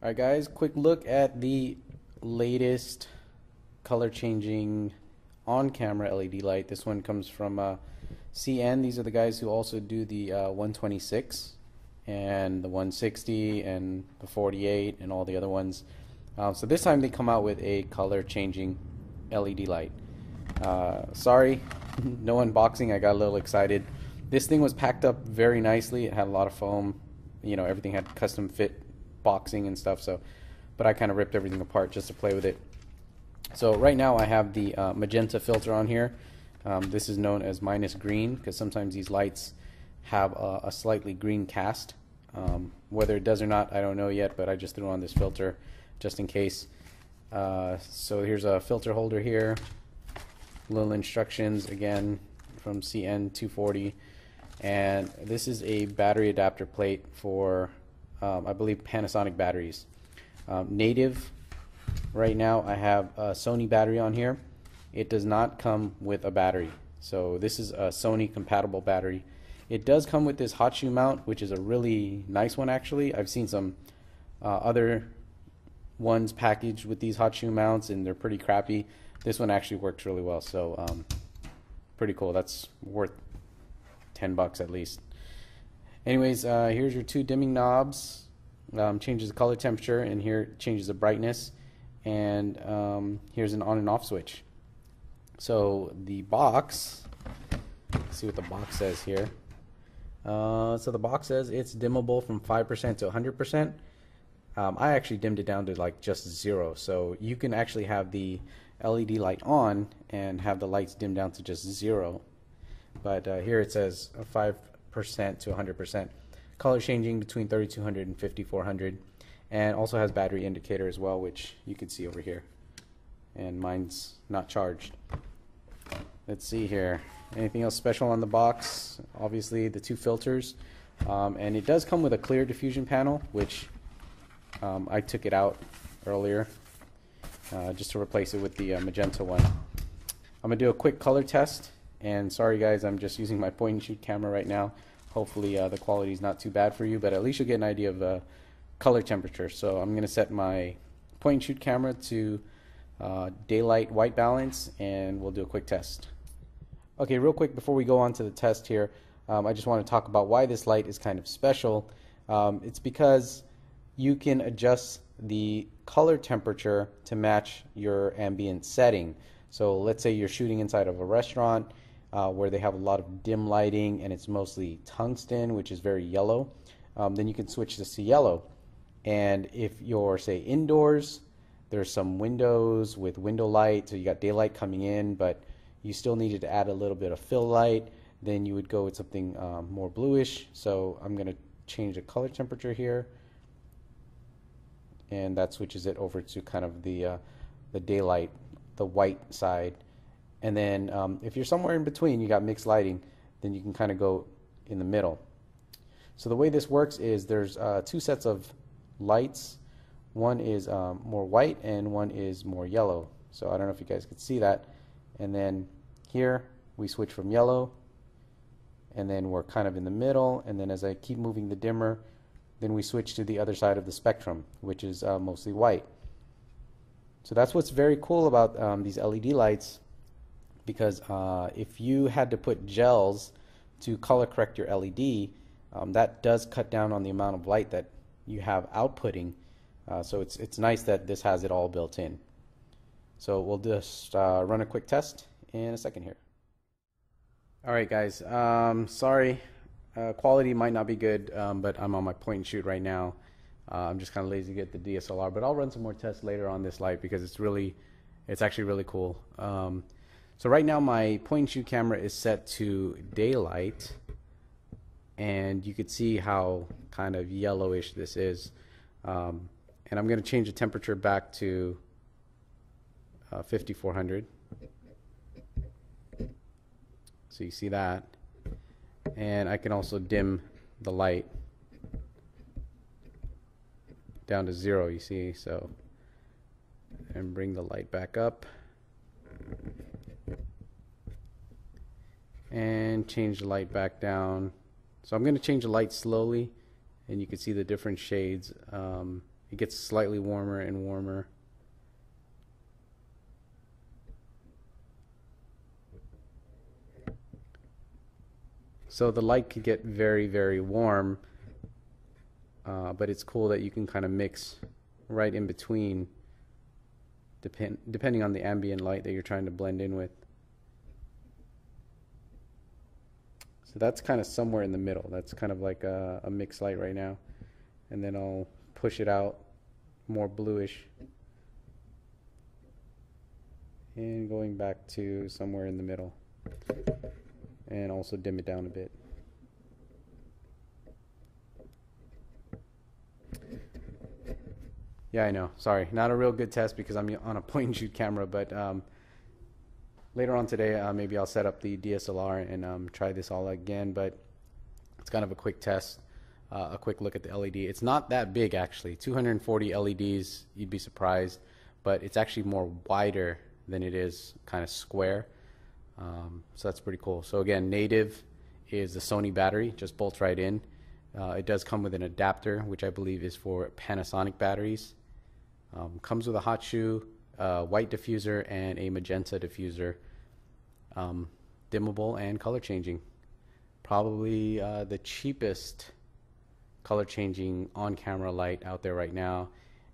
Alright guys, quick look at the latest color changing on camera LED light. This one comes from CN. These are the guys who also do the 126 and the 160 and the 48 and all the other ones. So this time they come out with a color changing LED light. Sorry, no unboxing. I got a little excited. This thing was packed up very nicely. It had a lot of foam. You know, everything had custom fit boxing and stuff. So, but I kind of ripped everything apart just to play with it. So right now I have the Magenta Filter on here. This is known as minus green because sometimes these lights have a slightly green cast. Whether it does or not, I don't know yet, but I just threw on this filter just in case. So here's a filter holder here. Little instructions again from CN-240, and this is a battery adapter plate for I believe Panasonic batteries. Native, right now I have a Sony battery on here. It does not come with a battery, so this is a Sony compatible battery. It does come with this hot shoe mount, which is a really nice one actually. I've seen some other ones packaged with these hot shoe mounts and they're pretty crappy. This one actually works really well, so pretty cool. That's worth $10 at least. Anyways, here's your two dimming knobs. Changes the color temperature, and here changes the brightness. And here's an on and off switch. So the box, let's see what the box says here. So the box says it's dimmable from 5% to 100%. I actually dimmed it down to like just 0, so you can actually have the LED light on and have the lights dim down to just 0. But here it says 5% to 100%. Color changing between 3200 and 5400, and also has battery indicator as well, which you can see over here. And mine's not charged. Let's see here. Anything else special on the box? Obviously the two filters, and it does come with a clear diffusion panel, which I took it out earlier just to replace it with the magenta one. I'm gonna do a quick color test, and sorry guys, I'm just using my point and shoot camera right now. Hopefully the quality is not too bad for you, but at least you'll get an idea of the color temperature. So I'm gonna set my point and shoot camera to daylight white balance, and we'll do a quick test. Okay, real quick before we go on to the test here, I just want to talk about why this light is kind of special. It's because you can adjust the color temperature to match your ambient setting. So let's say you're shooting inside of a restaurant where they have a lot of dim lighting and it's mostly tungsten, which is very yellow. Then you can switch this to yellow. And if you're, say, indoors, there's some windows with window light, so you got daylight coming in, but you still needed to add a little bit of fill light, then you would go with something more bluish. So I'm going to change the color temperature here, and that switches it over to kind of the daylight, the white side. And then if you're somewhere in between, you got mixed lighting, then you can kind of go in the middle. So the way this works is there's two sets of lights. One is more white and one is more yellow. So I don't know if you guys could see that. And then here we switch from yellow, and then we're kind of in the middle, and then as I keep moving the dimmer, then we switch to the other side of the spectrum, which is mostly white. So that's what's very cool about these LED lights, because if you had to put gels to color correct your LED, that does cut down on the amount of light that you have outputting. So it's nice that this has it all built in. So we'll just run a quick test in a second here. Alright guys, sorry, quality might not be good, but I'm on my point and shoot right now. I'm just kind of lazy to get the DSLR, but I'll run some more tests later on this light because it's actually really cool. So right now my point and shoot camera is set to daylight, and you could see how kind of yellowish this is. And I'm going to change the temperature back to 5400. So you see that, and I can also dim the light down to 0, you see, so, and bring the light back up and change the light back down. So I'm going to change the light slowly, and you can see the different shades it gets slightly warmer and warmer. So the light could get very, very warm, but it's cool that you can kind of mix right in between, depending on the ambient light that you're trying to blend in with. So that's kind of somewhere in the middle. That's kind of like a mixed light right now. And then I'll push it out more bluish. And going back to somewhere in the middle. And also dim it down a bit. Yeah, I know. Sorry, not a real good test because I'm on a point and shoot camera, but later on today, maybe I'll set up the DSLR and try this all again, but it's kind of a quick test, a quick look at the LED. It's not that big, actually. 240 LEDs, you'd be surprised, but it's actually more wider than it is kind of square. So that's pretty cool. So again, native is the Sony battery, just bolts right in. It does come with an adapter, which I believe is for Panasonic batteries. Comes with a hot shoe, white diffuser, and a magenta diffuser. Dimmable and color changing. Probably the cheapest color changing on camera light out there right now.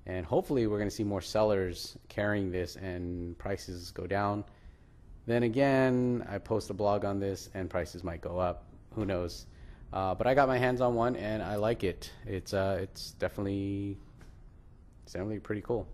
And hopefully we're going to see more sellers carrying this and prices go down. Then again, I post a blog on this and prices might go up. Who knows? But I got my hands on one and I like it. It's definitely pretty cool.